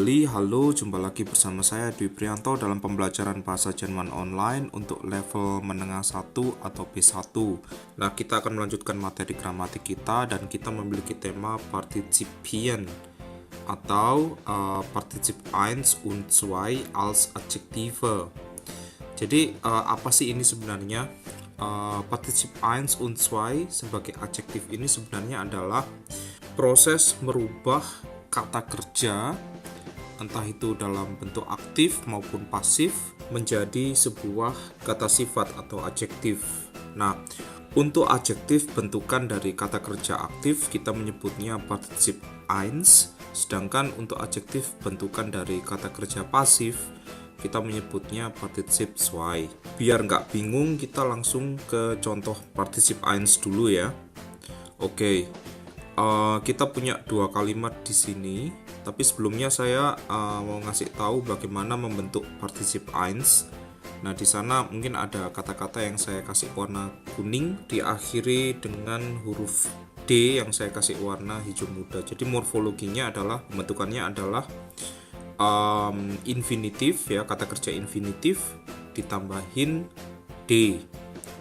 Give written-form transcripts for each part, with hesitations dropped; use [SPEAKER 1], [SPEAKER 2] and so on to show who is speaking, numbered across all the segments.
[SPEAKER 1] kembali, halo, jumpa lagi bersama saya Dwi Prianto dalam pembelajaran bahasa Jerman online untuk level menengah 1 atau B1. Nah, kita akan melanjutkan materi gramatik kita dan kita memiliki tema Partizipien atau Partizip 1 und 2 als Adjektive. Jadi, apa sih ini sebenarnya? Partizip 1 und 2 sebagai adjektif ini sebenarnya adalah proses merubah kata kerja, entah itu dalam bentuk aktif maupun pasif, menjadi sebuah kata sifat atau adjektif. Nah, untuk adjektif bentukan dari kata kerja aktif kita menyebutnya Partizip 1, sedangkan untuk adjektif bentukan dari kata kerja pasif kita menyebutnya Partizip 2. Biar nggak bingung, kita langsung ke contoh Partizip 1 dulu ya. Oke. Kita punya dua kalimat di sini, tapi sebelumnya saya mau ngasih tahu bagaimana membentuk Partizip 1. Nah, di sana mungkin ada kata-kata yang saya kasih warna kuning diakhiri dengan huruf D yang saya kasih warna hijau muda. Jadi morfologinya adalah, pembentukannya adalah infinitif ya, kata kerja infinitif ditambahin D.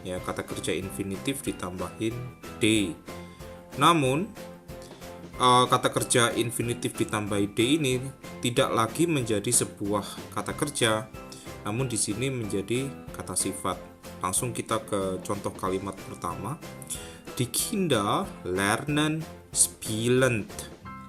[SPEAKER 1] Ya, kata kerja infinitif ditambahin D. Namun, kata kerja infinitif ditambah D ini tidak lagi menjadi sebuah kata kerja, namun di sini menjadi kata sifat. Langsung kita ke contoh kalimat pertama. Die Kinder lernen spielend.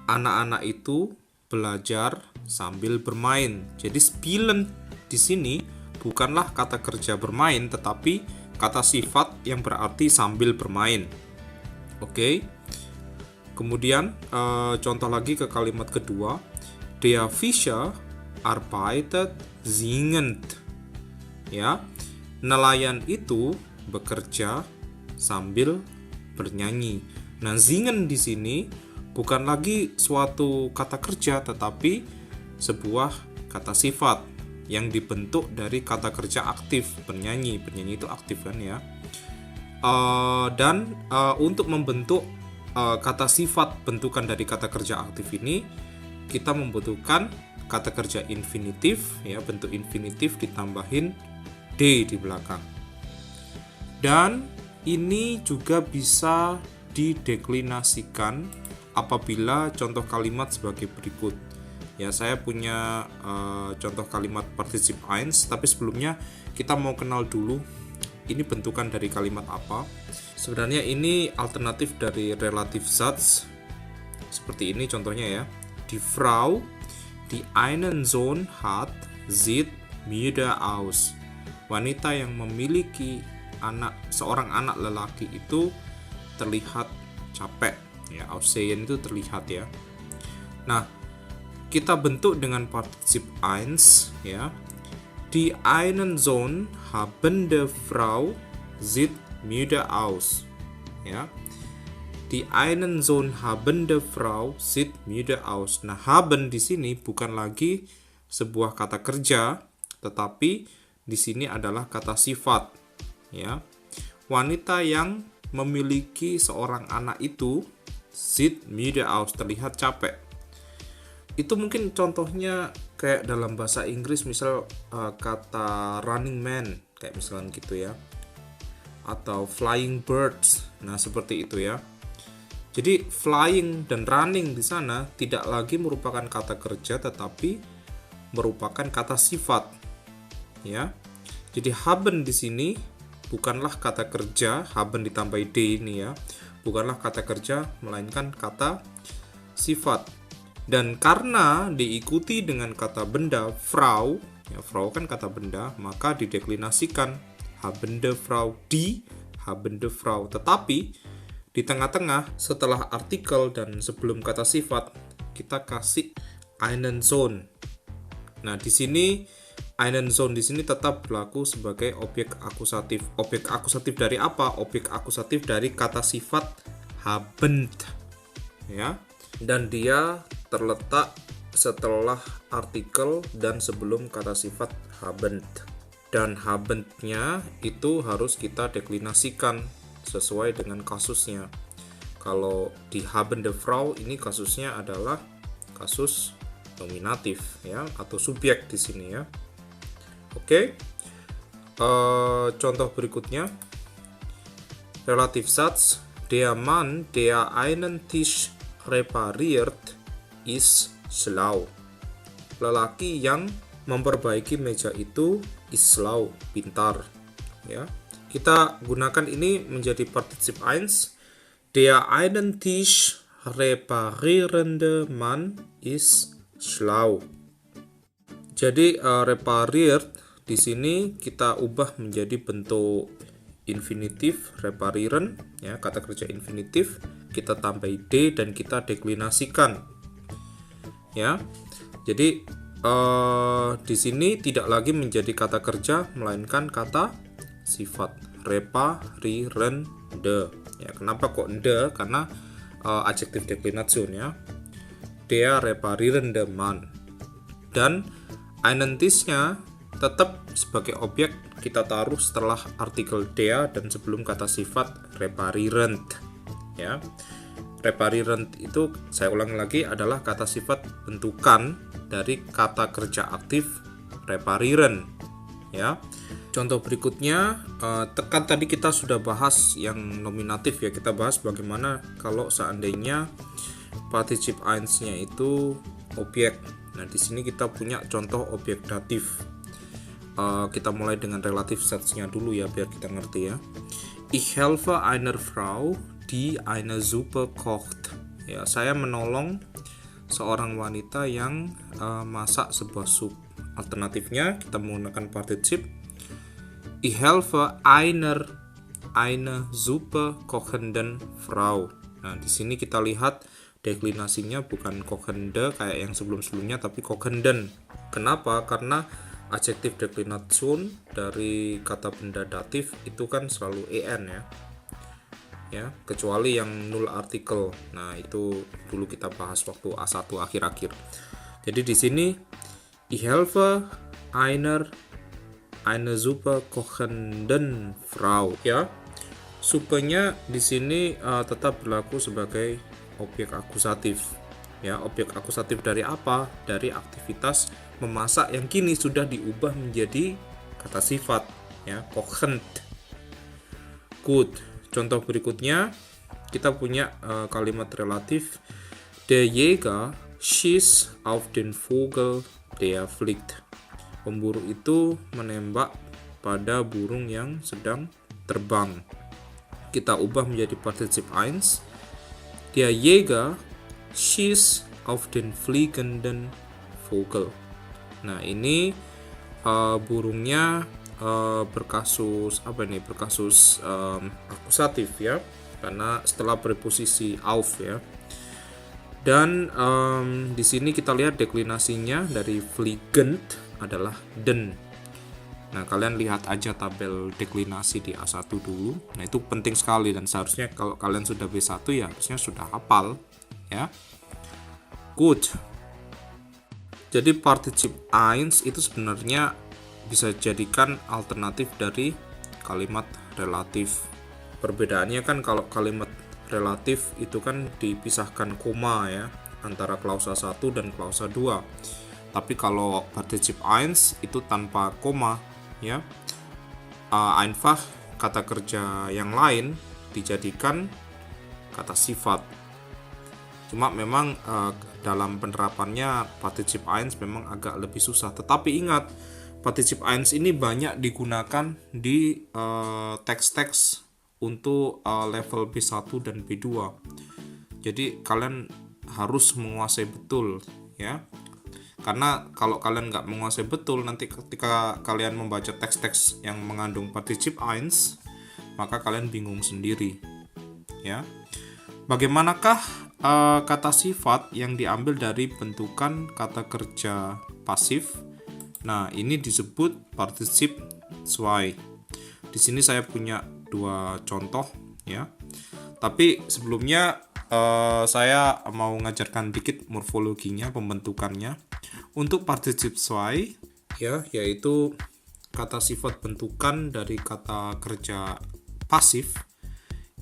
[SPEAKER 1] Anak-anak itu belajar sambil bermain. Jadi spielend di sini bukanlah kata kerja bermain, tetapi kata sifat yang berarti sambil bermain. Oke. Kemudian contoh lagi ke kalimat kedua. Der Fischer arbeitet singend. Ya, nelayan itu bekerja sambil bernyanyi. Nah, singen di sini bukan lagi suatu kata kerja, tetapi sebuah kata sifat yang dibentuk dari kata kerja aktif, bernyanyi. Bernyanyi itu aktif kan ya. Dan untuk membentuk kata sifat bentukan dari kata kerja aktif ini, kita membutuhkan kata kerja infinitif ya, bentuk infinitif ditambahin D di belakang. Dan ini juga bisa dideklinasikan apabila contoh kalimat sebagai berikut. Ya, saya punya contoh kalimat Partizip 1, tapi sebelumnya kita mau kenal dulu ini bentukan dari kalimat apa. Sebenarnya ini alternatif dari relative Satz. Seperti ini contohnya ya. Die Frau, die einen Sohn hat, sieht müde aus. Wanita yang memiliki seorang anak lelaki itu terlihat capek. Ya, aussehen itu terlihat ya. Nah, kita bentuk dengan Partizip 1 ya. Die einen Sohn habende Frau sieht müde aus. Ya. Die einen Sohn habende Frau sieht müde aus. Nah, haben di sini bukan lagi sebuah kata kerja, tetapi di sini adalah kata sifat. Ya. Wanita yang memiliki seorang anak itu sieht müde aus, terlihat capek. Itu mungkin contohnya kayak dalam bahasa Inggris, misal kata running man, kayak misalkan gitu ya, atau flying birds. Nah, seperti itu ya. Jadi flying dan running di sana tidak lagi merupakan kata kerja, tetapi merupakan kata sifat. Ya. Jadi haben di sini bukanlah kata kerja, haben ditambah D ini ya, bukanlah kata kerja, melainkan kata sifat. Dan karena diikuti dengan kata benda Frau, ya, Frau kan kata benda, maka dideklinasikan habende Frau, die habende Frau. Tetapi di tengah-tengah setelah artikel dan sebelum kata sifat kita kasih einen Sohn. Nah, di sini einen Sohn di sini tetap berlaku sebagai objek akusatif. Objek akusatif dari apa? Objek akusatif dari kata sifat habend. Ya. Dan dia terletak setelah artikel dan sebelum kata sifat habend. Dan habendnya itu harus kita deklinasikan sesuai dengan kasusnya. Kalau di habende Frau ini kasusnya adalah kasus nominatif ya, atau subjek di sini ya. Oke. Contoh berikutnya, Relativsatz der Mann, der einen Tisch repariert, ist schlau. Lelaki yang memperbaiki meja itu ist schlau, pintar. Ya, kita gunakan ini menjadi Partizip 1. Der einen Tisch reparierende Mann ist schlau. Jadi repariert di sini kita ubah menjadi bentuk infinitif, reparieren ya, kata kerja infinitif, kita tambahi d dan kita deklinasikan. Ya. Jadi di sini tidak lagi menjadi kata kerja melainkan kata sifat, reparierende. Ya, kenapa kok de? Karena adjektif Deklination ya. Der reparierende Mann. Dan einen Tisch-nya tetap sebagai objek kita taruh setelah artikel der dan sebelum kata sifat reparierend ya. Reparierend itu, saya ulangi lagi, adalah kata sifat bentukan dari kata kerja aktif reparieren ya. Contoh berikutnya, kan tadi kita sudah bahas yang nominatif ya, kita bahas bagaimana kalau seandainya Partizip 1-nya itu objek. Nah, di sini kita punya contoh objek datif. Kita mulai dengan Relativsatz-nya dulu ya, biar kita ngerti ya. Ich helfe einer Frau, die eine Suppe kocht. Ya, saya menolong seorang wanita yang masak sebuah sup. Alternatifnya kita menggunakan Partizip Ich helfe eine Suppe kochenden Frau. Nah, di sini kita lihat deklinasinya bukan kochende kayak yang sebelum-sebelumnya, tapi kochenden. Kenapa? Karena adjektif Deklination dari kata benda datif itu kan selalu en ya. Ya, kecuali yang null artikel. Nah, itu dulu kita bahas waktu A1 akhir-akhir. Jadi di sini Ich helfe eine Suppe kochenden Frau ya. Supenya di sini tetap berlaku sebagai objek akusatif. Ya, objek akusatif dari apa? Dari aktivitas memasak yang kini sudah diubah menjadi kata sifat ya, kochend. Good. Contoh berikutnya kita punya kalimat relatif der Jäger schießt auf den Vogel der fliegt. Pemburu itu menembak pada burung yang sedang terbang. Kita ubah menjadi Partizip 1. Der Jäger schießt auf den fliegenden Vogel. Nah, ini burungnya berkasus apa nih? Berkasus akusatif ya, karena setelah preposisi auf ya. Dan di sini kita lihat deklinasinya dari fliegend adalah den. Nah, kalian lihat aja tabel deklinasi di A1 dulu. Nah, itu penting sekali dan seharusnya kalau kalian sudah B1 ya harusnya sudah hafal ya. Good. Jadi Partizip 1 itu sebenarnya bisa jadikan alternatif dari kalimat relatif. Perbedaannya kan kalau kalimat relatif itu kan dipisahkan koma ya, antara klausa 1 dan klausa 2. Tapi kalau Partizip 1 itu tanpa koma ya. Einfach kata kerja yang lain dijadikan kata sifat. Cuma memang dalam penerapannya Partizip 1 memang agak lebih susah. Tetapi ingat, Partizip 1 ini banyak digunakan di teks-teks untuk level B1 dan B2. Jadi kalian harus menguasai betul ya. Karena kalau kalian nggak menguasai betul, nanti ketika kalian membaca teks-teks yang mengandung Partizip 1, maka kalian bingung sendiri ya. Bagaimanakah kata sifat yang diambil dari bentukan kata kerja pasif? Nah, ini disebut Partizip 2. Di sini saya punya 2 contoh ya. Tapi sebelumnya saya mau ngajarkan dikit morfologinya, pembentukannya. Untuk Partizip 2 ya, yaitu kata sifat bentukan dari kata kerja pasif,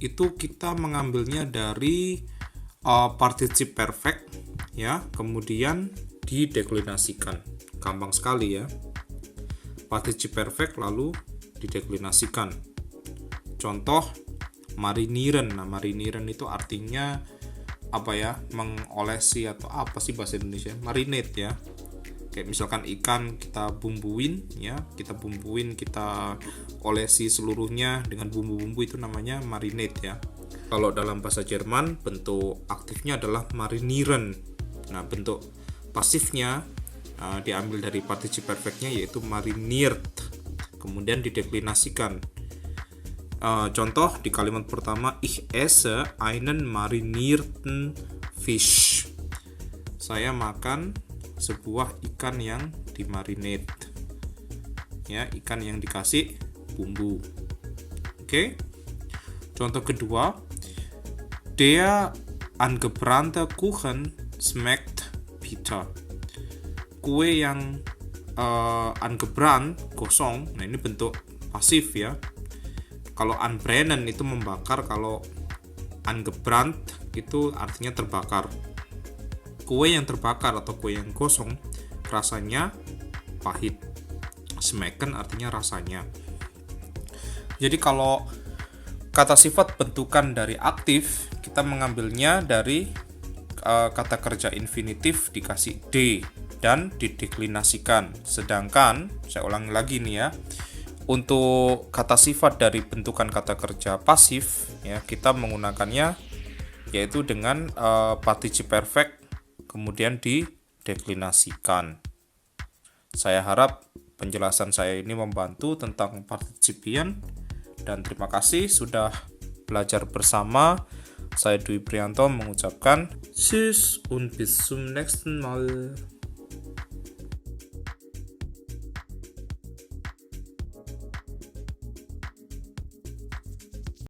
[SPEAKER 1] itu kita mengambilnya dari Partizip perfect ya, kemudian dideklinasikan. Gampang sekali ya. Participe perfect lalu dideklinasikan. Contoh marinieren. Nah, marinieren itu artinya apa ya? Mengolesi atau apa sih bahasa Indonesia? Marinate ya. Kayak misalkan ikan kita bumbuin ya, kita olesi seluruhnya dengan bumbu-bumbu, itu namanya marinate ya. Kalau dalam bahasa Jerman bentuk aktifnya adalah marinieren. Nah, bentuk pasifnya diambil dari participe perfectnya yaitu mariniert, kemudian dideklinasikan. Contoh di kalimat pertama, ich esse einen marinierten Fisch. Saya makan sebuah ikan yang dimarinate. Ya, ikan yang dikasih bumbu. Oke. Contoh kedua, der angebrannte Kuchen schmeckt bitter. Kue yang angebrannt, gosong. Nah, ini bentuk pasif ya. Kalau anbrennen itu membakar, kalau angebrannt itu artinya terbakar. Kue yang terbakar atau kue yang gosong rasanya pahit. Schmecken artinya rasanya. Jadi kalau kata sifat bentukan dari aktif, kita mengambilnya dari kata kerja infinitif dikasih D dan dideklinasikan. Sedangkan, saya ulangi lagi nih ya, untuk kata sifat dari bentukan kata kerja pasif ya, kita menggunakannya yaitu dengan participe perfect kemudian dideklinasikan. Saya harap penjelasan saya ini membantu tentang partisipien, dan terima kasih sudah belajar bersama. Saya Dwi Prianto mengucapkan Tschüss und bis zum nächsten Mal.